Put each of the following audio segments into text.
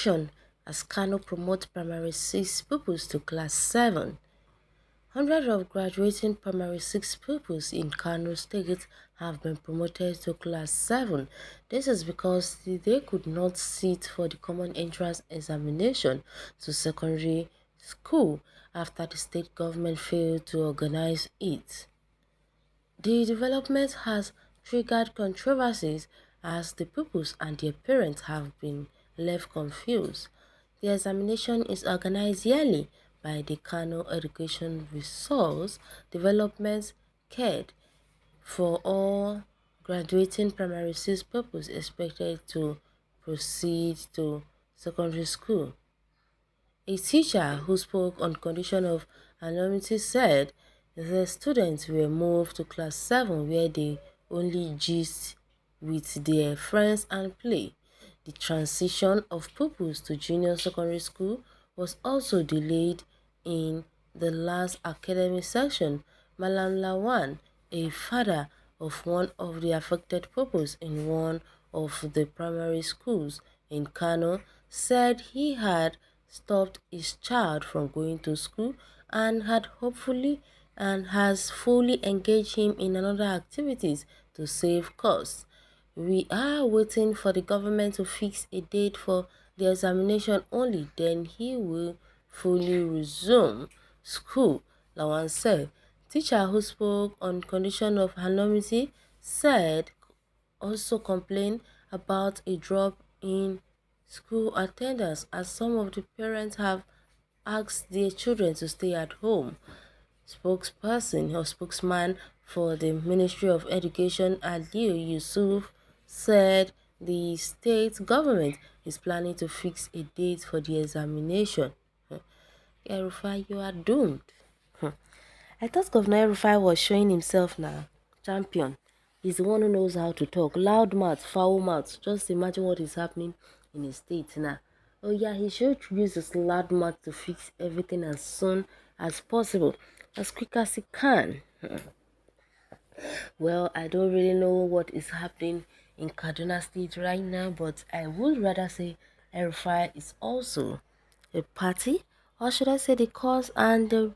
action as Kano promotes primary 6 pupils to class 7. Hundreds of graduating primary 6 pupils in Kano State have been promoted to class 7. This is because they could not sit for the common entrance examination to secondary school after the state government failed to organize it. The development has triggered controversies as the pupils and their parents have been left confused. The examination is organized yearly by the Kano Education Resource Development CARE for all graduating primary 6 pupils expected to proceed to secondary school. A teacher who spoke on condition of anonymity said the students were moved to class 7 where they only gist with their friends and play. The transition of pupils to junior secondary school was also delayed in the last academic session. Malam Lawan, a father of one of the affected pupils in one of the primary schools in Kano, said he had stopped his child from going to school and had hopefully and has fully engaged him in another activities to save costs. We are waiting for the government to fix a date for the examination only then he will fully resume school, Lawan said. Teacher who spoke on condition of anonymity said also complained about a drop in school attendance as some of the parents have asked their children to stay at home. Spokesman for the Ministry of Education Aliu Yusuf said the state government is planning to fix a date for the examination. El-Rufai, you are doomed. I thought Governor El-Rufai was showing himself now. Champion. He's the one who knows how to talk. Loud mouth, foul mouth. Just imagine what is happening in his state now. Oh yeah, he should use his loud mouth to fix everything as soon as possible. As quick as he can. Well, I don't really know what is happening in Kaduna State right now, but I would rather say El-Rufai is also a party, or should I say the cause and the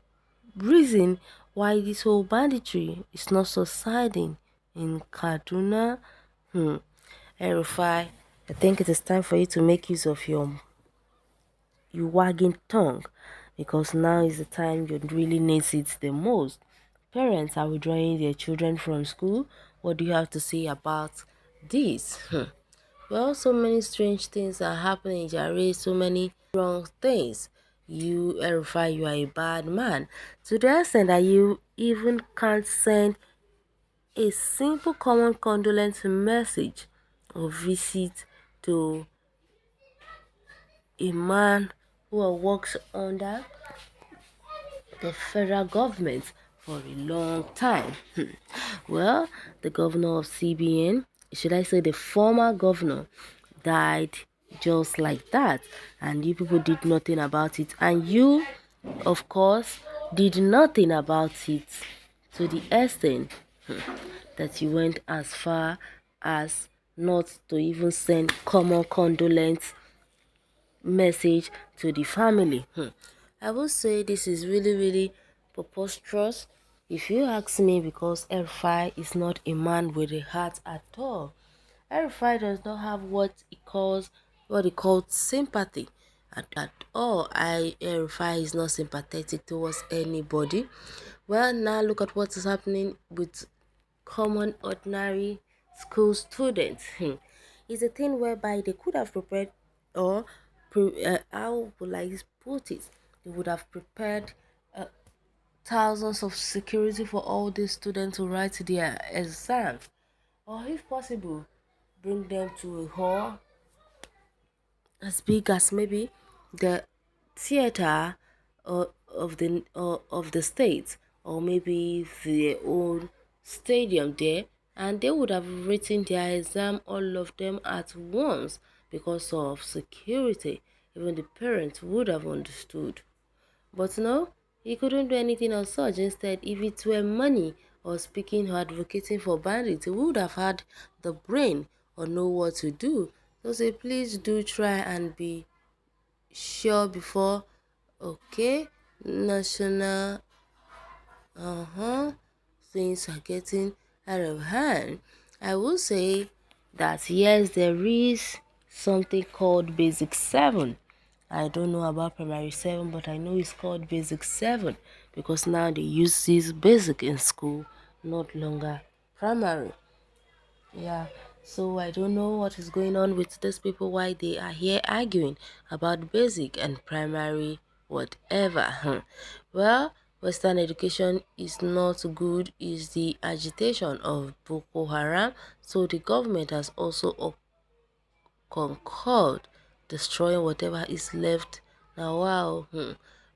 reason why this whole banditry is not subsiding in Kaduna. El-Rufai, I think it is time for you to make use of your wagging tongue, because now is the time you really need it the most. Parents are withdrawing their children from school. What do you have to say about this? Well, so many strange things are happening, Jare. So many wrong things. You, Erify, you are a bad man. To the extent that you even can't send a simple common condolence message or visit to a man who works under the federal government for a long time. Well, the governor of CBN, should I say the former governor, died just like that, and you people did nothing about it, and you, of course, did nothing about it, to the extent that you went as far as not to even send common condolence message to the family. I will say this is really, really preposterous if you ask me, because Erfai is not a man with a heart at all. Erfai does not have what he calls sympathy at all. Erfai is not sympathetic towards anybody. Well, now look at what is happening with common ordinary school students. It's a thing whereby they could have prepared, or how would I put it, they would have prepared thousands of security for all these students to write their exams, or if possible bring them to a hall as big as maybe the theater of the state, or maybe their own stadium there, and they would have written their exam, all of them at once, because of security. Even the parents would have understood. But no, he couldn't do anything of such. Instead, if it were money or speaking or advocating for bandits, he would have had the brain or know what to do. So say, please do try and be sure before. Okay, national things are getting out of hand. I will say that yes, there is something called Basic 7. I don't know about Primary 7, but I know it's called Basic 7 because now they use this basic in school, not longer primary. Yeah, so I don't know what is going on with these people, why they are here arguing about basic and primary whatever. Well, Western education is not good, is the agitation of Boko Haram, so the government has also concurred destroying whatever is left. Now, wow.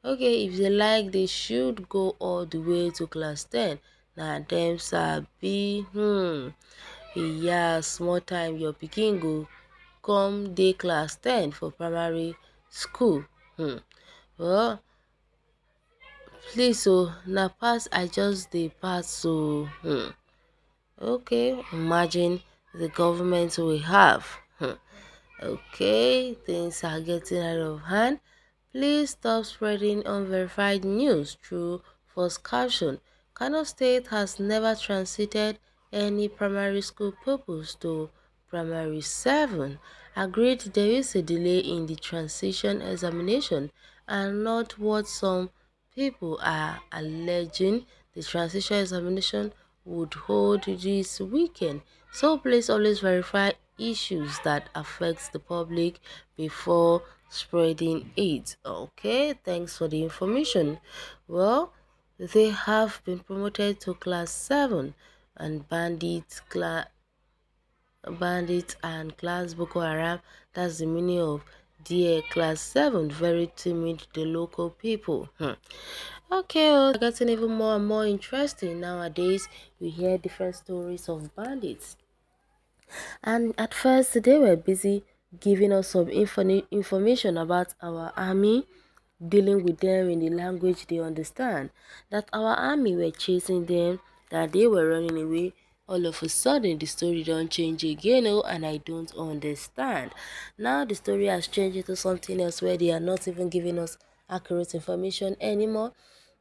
Okay, if they like, they should go all the way to class 10. Now, them sabi, yeah, small time your pikin go come dey class 10 for primary school. Well, please na pass I just dey pass okay, imagine the government we have. Okay, things are getting out of hand. Please stop spreading unverified news through false caption. Kano State has never transited any primary school pupils to primary 7. Agreed there is a delay in the transition examination and not what some people are alleging. The transition examination would hold this weekend. So please always verify issues that affects the public before spreading it. Okay, thanks for the information. Well, they have been promoted to class 7 and bandits and class Boko Haram. That's the meaning of dear class 7, very timid the local people. Okay, getting even more and more interesting nowadays. We hear different stories of bandits, and at first they were busy giving us some information about our army, dealing with them in the language they understand, that our army were chasing them, that they were running away. All of a sudden the story don't change again, and I don't understand. Now the story has changed into something else where they are not even giving us accurate information anymore.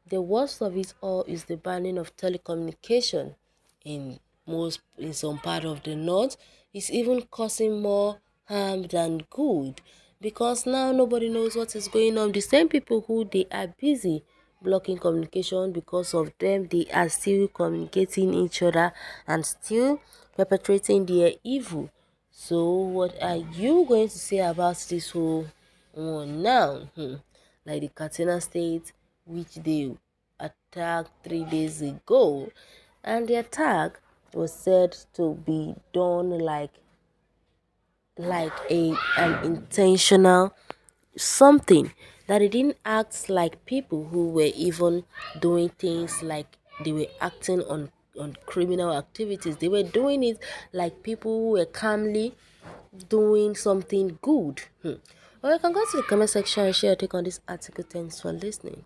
The worst of it all is the banning of telecommunication in in some part of the north. Is even causing more harm than good, because now nobody knows what is going on. The same people who they are busy blocking communication, because of them they are still communicating each other and still perpetrating their evil. So what are you going to say about this whole one now? Like the Katsina state, which they attacked 3 days ago, and the attack was said to be done like an intentional something, that it didn't act like people who were even doing things like they were acting on criminal activities. They were doing it like people who were calmly doing something good. Well, you can go to the comment section and share your take on this article. Thanks for listening.